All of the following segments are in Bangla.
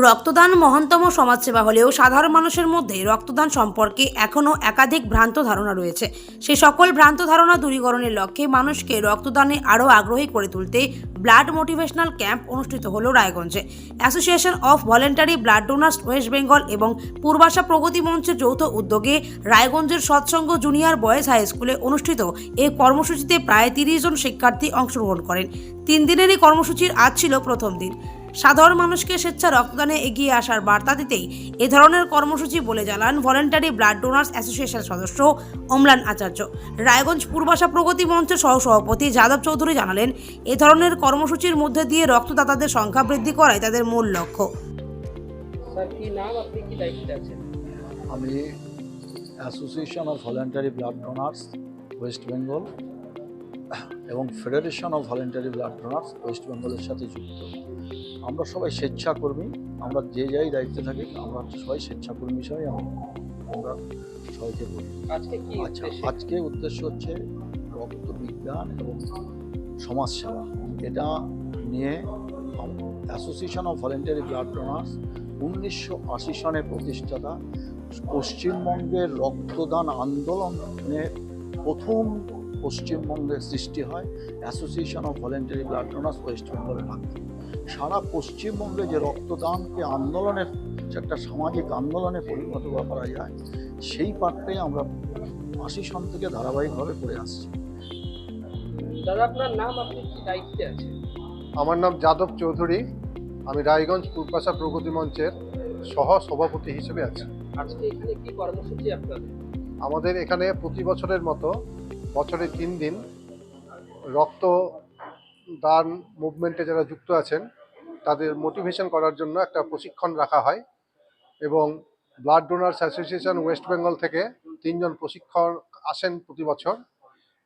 রক্তদান মহানতম সমাজসেবা হলেও সাধারণ মানুষের মধ্যে রক্তদান সম্পর্কে এখনও একাধিক ভ্রান্ত ধারণা রয়েছে। সেই সকল ভ্রান্ত ধারণা দূরীকরণের লক্ষ্যে মানুষকে রক্তদানে আরও আগ্রহী করে তুলতে ব্লাড মোটিভেশনাল ক্যাম্প অনুষ্ঠিত হলো রায়গঞ্জে। Association of voluntary blood donors West Bengal এবং পূর্বাশা প্রগতি মঞ্চের যৌথ উদ্যোগে রায়গঞ্জের সৎসঙ্গ জুনিয়র বয়েজ হাই স্কুলে অনুষ্ঠিত এই কর্মসূচিতে প্রায় 30 জন শিক্ষার্থী অংশগ্রহণ করেন। 3 দিনের এই কর্মসূচির আজ ছিল প্রথম দিন। সাধারণ মানুষকে স্বেচ্ছা রক্তদানে এগিয়ে আসার বার্তা দিতেই এ ধরনের কর্মসূচি বলে জানান ভলেন্টারি ব্লাড ডোনার্স অ্যাসোসিয়েশনের সদস্য অম্লান আচার্য। রায়গঞ্জ পূর্বাশা প্রগতি মঞ্চের সহসভাপতি যাদব চৌধুরী জানালেন, এ ধরনের কর্মসূচির মধ্যে দিয়ে রক্তদাতাদের সংখ্যা বৃদ্ধি করাই তাদের মূল লক্ষ্য। স্যার কি নাম, আপনি কি দায়িত্বে আছেন? আমি association of voluntary blood donors West Bengal এবং federation of voluntary blood donors West বেঙ্গলের সাথে যুক্ত। আমরা সবাই স্বেচ্ছাকর্মী, আমরা যে যাই দায়িত্বে থাকি আমরা সবাই স্বেচ্ছাকর্মী হিসাবে আমরা সবাইকে বলি। আজকে উদ্দেশ্য হচ্ছে রক্তবিজ্ঞান এবং সমাজসেবা। এটা নিয়ে association of voluntary blood donors 1980 সনে প্রতিষ্ঠাতা, পশ্চিমবঙ্গের রক্তদান আন্দোলনের প্রথম পশ্চিমবঙ্গের সৃষ্টি হয় association of voluntary blood donors West বেঙ্গলের মাধ্যমে। সারা পশ্চিমবঙ্গে যে রক্তদানকে আন্দোলনের একটা সামাজিক আন্দোলনে পরিণত করা যায়, সেই পাঠটাই আমরা 80 সন থেকে ধারাবাহিকভাবে করে আসছি। দাদা আপনার নাম, আপনি কি দায়িত্বে আছেন? আমার নাম যাদব চৌধুরী, আমি রায়গঞ্জ পূর্বাশা প্রগতি মঞ্চের সহ সভাপতি হিসেবে আছি। আজকে এখানে কি কর্মসূচি আপনাদের? আমাদের এখানে প্রতি বছরের মতো বছরে 3 দিন রক্তদান মুভমেন্টে যারা যুক্ত আছেন তাদের মোটিভেশন করার জন্য একটা প্রশিক্ষণ রাখা হয় এবং blood donors association West Bengal থেকে 3 জন প্রশিক্ষক আসেন প্রতি বছর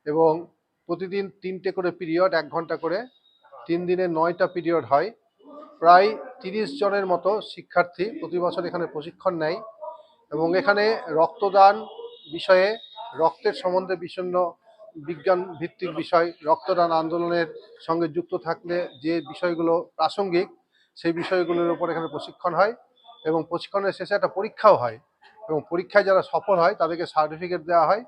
এবং প্রতিদিন 3টে করে পিরিয়ড, 1 ঘন্টা করে, 3 দিনে 9টা পিরিয়ড হয়। প্রায় 30 জনের মতো শিক্ষার্থী প্রতি বছর এখানে প্রশিক্ষণ নেয় এবং এখানে রক্তদান বিষয়ে, রক্তের সম্বন্ধে বিভিন্ন বিজ্ঞান ভিত্তিক বিষয়, রক্তদান আন্দোলনের সঙ্গে যুক্ত থাকলে যে বিষয়গুলো প্রাসঙ্গিক সেই বিষয়গুলোর উপর এখানে প্রশিক্ষণ হয় এবং প্রশিক্ষণের শেষে একটা পরীক্ষাও হয় এবং পরীক্ষায় যারা সফল হয় তাদেরকে সার্টিফিকেট দেওয়া হয়।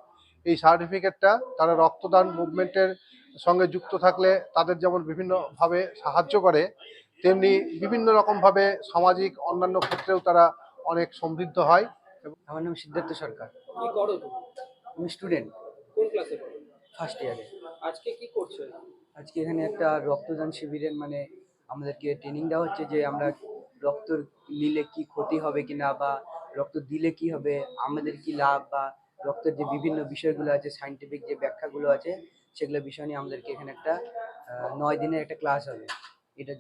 এই সার্টিফিকেটটা তারা রক্তদান মুভমেন্টের সঙ্গে যুক্ত থাকলে তাদের যেমন বিভিন্নভাবে সাহায্য করে, তেমনি বিভিন্ন রকমভাবে সামাজিক অন্যান্য ক্ষেত্রেও তারা অনেক সমৃদ্ধ হয়। আমার নাম সিদ্ধার্থ সরকার। কি করো তুমি? আমি স্টুডেন্ট, কোন ক্লাসে পড়ো? ফার্স্ট ইয়ারে। আজকে কি করছো? আজকে এখানে একটা রক্তদান শিবিরের আমাদেরকে ট্রেনিং দেওয়া হচ্ছে যে আমরা রক্ত নিলে কি ক্ষতি হবে কিনা, বা রক্ত দিলে কি হবে, আমাদের কি লাভ, বা রক্তের যে বিভিন্ন বিষয়গুলো আছে, সায়েন্টিফিক যে ব্যাখ্যাগুলো আছে, সেগুলো বিষয় নিয়ে আমাদেরকে এখানে একটা 9 দিনের একটা ক্লাস হবে। এটা